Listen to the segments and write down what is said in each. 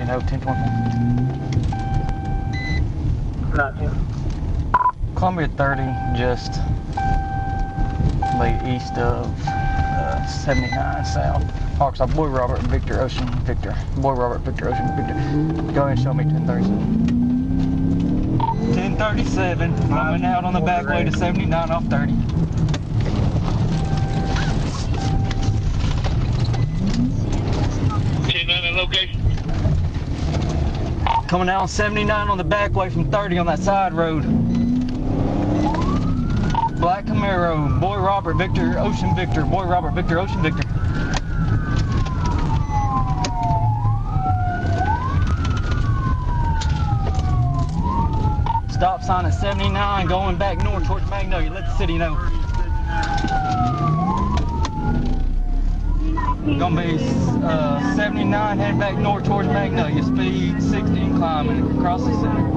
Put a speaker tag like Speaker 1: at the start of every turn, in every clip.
Speaker 1: know, 1024.
Speaker 2: Not you.
Speaker 1: Columbia 30, just east of 79 south. Parkside, Boy Robert, Victor, Ocean, Victor. Boy Robert, Victor, Ocean, Victor. Go ahead and show me 1037. 1037, coming out on the back way to 79 off 30.
Speaker 2: Location.
Speaker 1: Coming out on 79 on the back way from 30 on that side road. Black Camaro, Boy Robert, Victor, Ocean, Victor. Boy Robert, Victor, Ocean, Victor. Stop sign at 79, going back north towards Magnolia. Let the city know. Gonna be 79, heading back north towards Magnolia. Speed 60 and climbing across the center.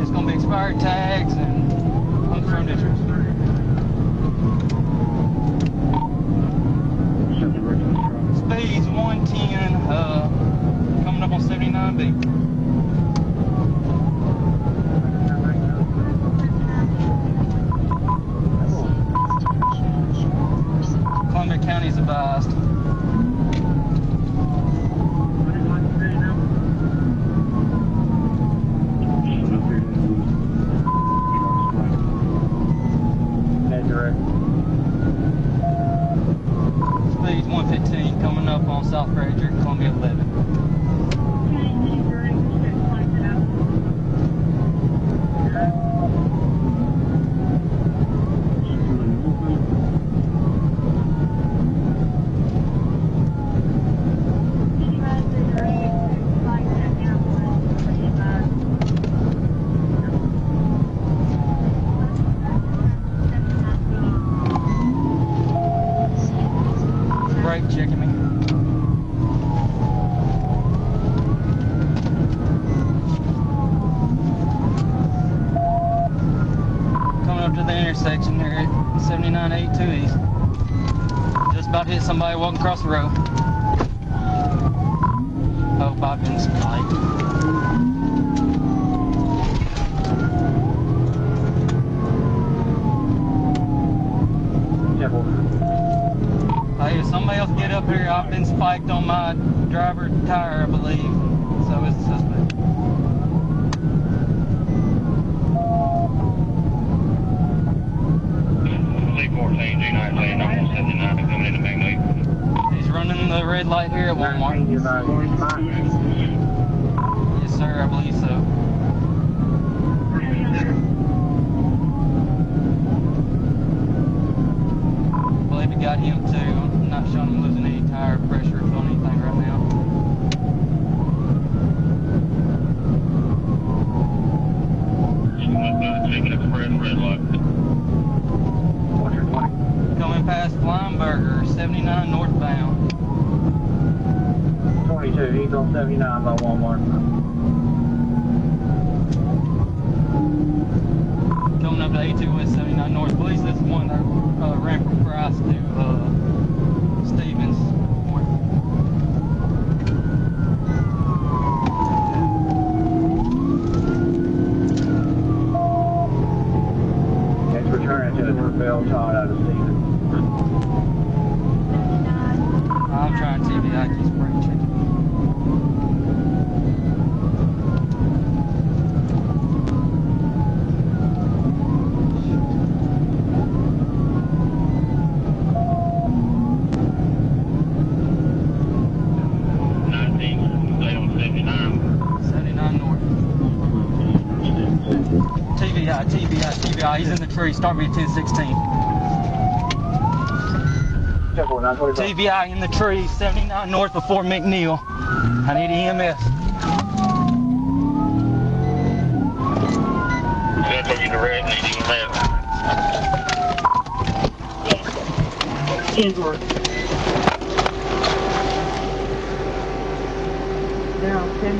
Speaker 1: It's gonna be expired tags and on the front entrance. Speed's 110, coming up on 79B. Columbia County is advised. Speed's 115, coming up on South Fraser, Columbia 11. Brake checking me. Coming up to the intersection here at 7982 East. Just about hit somebody walking across the road. Hope I've been spiked. Hey, if somebody else get up here, I've been spiked on my driver tire, I believe. So it's a suspect.
Speaker 2: C14, G19, I'm on 79, coming into Magnolia.
Speaker 1: He's running the red light here at Walmart. Yes, sir, I believe so. I believe it got him too. I'm not showing him losing any tire pressure on anything right now.
Speaker 2: Chicken Express red light.
Speaker 1: Coming past Flyingburger, 79 northbound.
Speaker 2: 22, he's on 79 by Walmart.
Speaker 1: Coming up to 82 West 79 North. I believe this is one that ran from Price to Stevens.
Speaker 2: It's returning to the Northville Todd out of Stevens.
Speaker 1: I'm trying TVI, keep brake checking. TVI, he's in the tree, start me at 1016. TVI in the tree, 79 north before McNeil. I need EMS.
Speaker 2: Central, you direct, need EMS.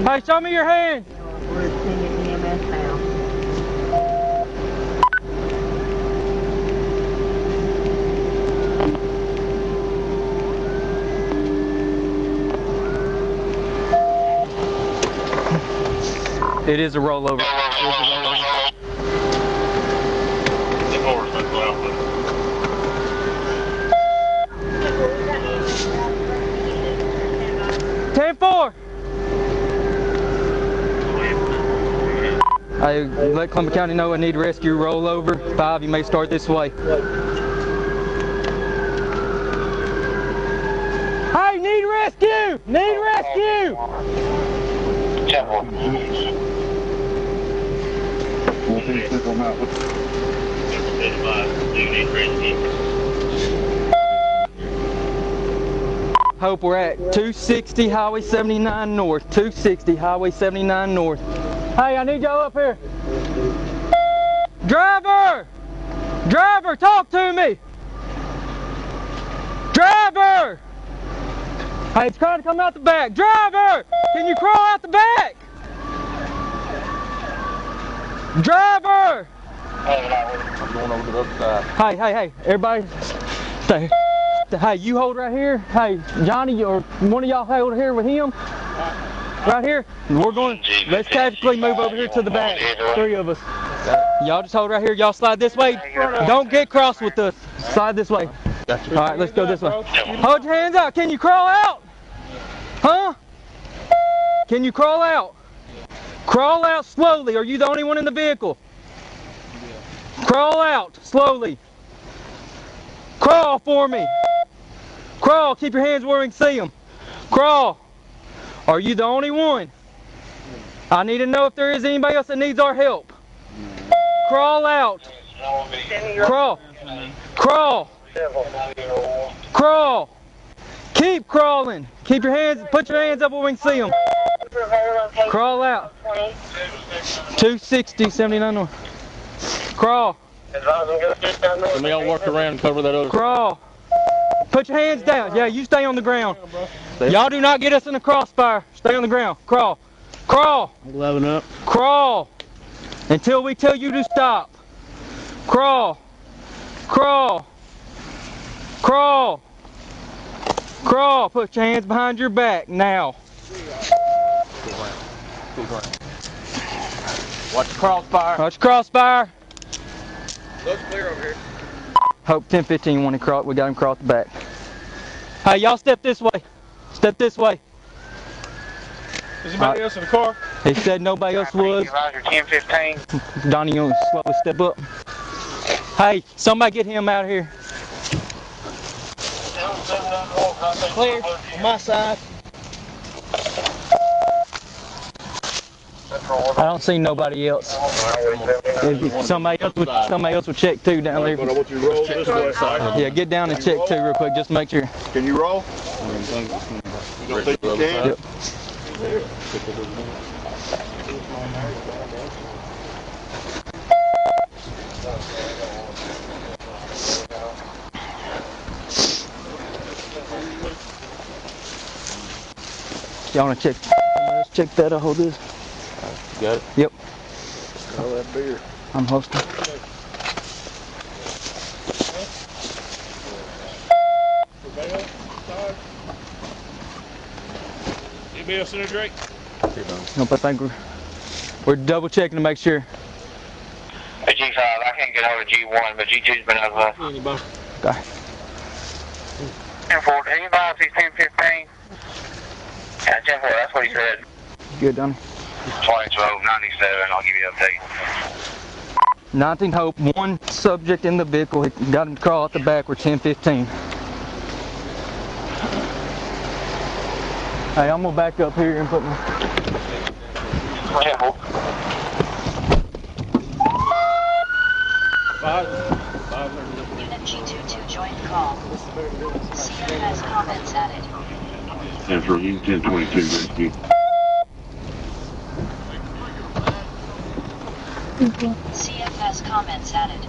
Speaker 1: Hey, show me your hand.
Speaker 3: We're sending EMS now.
Speaker 1: It is a rollover. It is a rollover. 10-4. I let Columbia County know I need rescue rollover. 5, you may start this way. Hey, need rescue! Need rescue! Hope we're at 260 Highway 79 North. 260 Highway 79 North. Hey, I need y'all up here. Driver! Driver, talk to me! Driver! Hey, it's trying to come out the back. Driver! Can you crawl out the back? Driver!
Speaker 4: I'm going over to the other side.
Speaker 1: Hey, everybody stay. Hey, you hold right here. Hey, Johnny, or one of y'all hold here with him. Right here. We're going, let's tactically move over here to the back. 3 of us. Y'all just hold right here. Y'all slide this way. Don't get cross with us. Slide this way. All right, let's go this way. Hold your hands out. Can you crawl out? Huh? Can you crawl out? Crawl out slowly. Are you the only one in the vehicle? Crawl out slowly. Crawl for me. Crawl. Keep your hands where we can see them. Crawl. Are you the only one? I need to know if there is anybody else that needs our help. Crawl out. Crawl. Crawl. Crawl. Keep crawling. Keep your hands, put your hands up where we can see them. Crawl out. 260, 79 North. Crawl.
Speaker 4: Let me all work around and cover that other.
Speaker 1: Crawl. Put your hands down. Yeah, you stay on the ground. Y'all do not get us in the crossfire. Stay on the ground. Crawl. Crawl.
Speaker 4: 11 up.
Speaker 1: Crawl. Until we tell you to stop. Crawl. Crawl. Crawl. Crawl. Put your hands behind your back now.
Speaker 4: Watch the crossfire.
Speaker 1: Watch the crossfire.
Speaker 4: Looks clear over here.
Speaker 1: Hope 10-15 when he crawled. We got him crawled the back. Hey, y'all step this way. Step this way.
Speaker 4: Is anybody else in the car?
Speaker 1: He said nobody else was.
Speaker 2: 10-15.
Speaker 1: Donnie, you want to slowly step up? Hey, somebody get him out of here.
Speaker 4: Clear on my side.
Speaker 1: I don't see nobody else. Somebody else would check too down there.
Speaker 4: But I want you to roll this way.
Speaker 1: Yeah, get down and check too real quick, just to make sure.
Speaker 4: Can you roll? You don't think you can?
Speaker 1: Yep. Y'all wanna check? Let's check that. I'll hold this.
Speaker 4: You got it?
Speaker 1: Yep.
Speaker 4: All that beer.
Speaker 1: I'm hosting.
Speaker 4: Anybody else in there, Drake?
Speaker 1: Nope, I think we're double checking to make sure.
Speaker 2: Hey, G5, I can't get hold of G1, but G2's been over.
Speaker 1: Okay.
Speaker 2: 10-4. Anybody sees 10-15? Yeah, 10-4, that's what he said.
Speaker 1: Good, Donnie.
Speaker 2: 2012, 97, I'll give you an update.
Speaker 1: 19 Hope, 1 subject in the vehicle. He got him to crawl at the back. We're 10-15. Hey, I'm gonna back up here and put my...
Speaker 2: 10-4.
Speaker 4: 5.
Speaker 5: Unit G2 to join call. CM has comments added.
Speaker 2: 10-4, use 10-22, rescue.
Speaker 5: CF has comments added.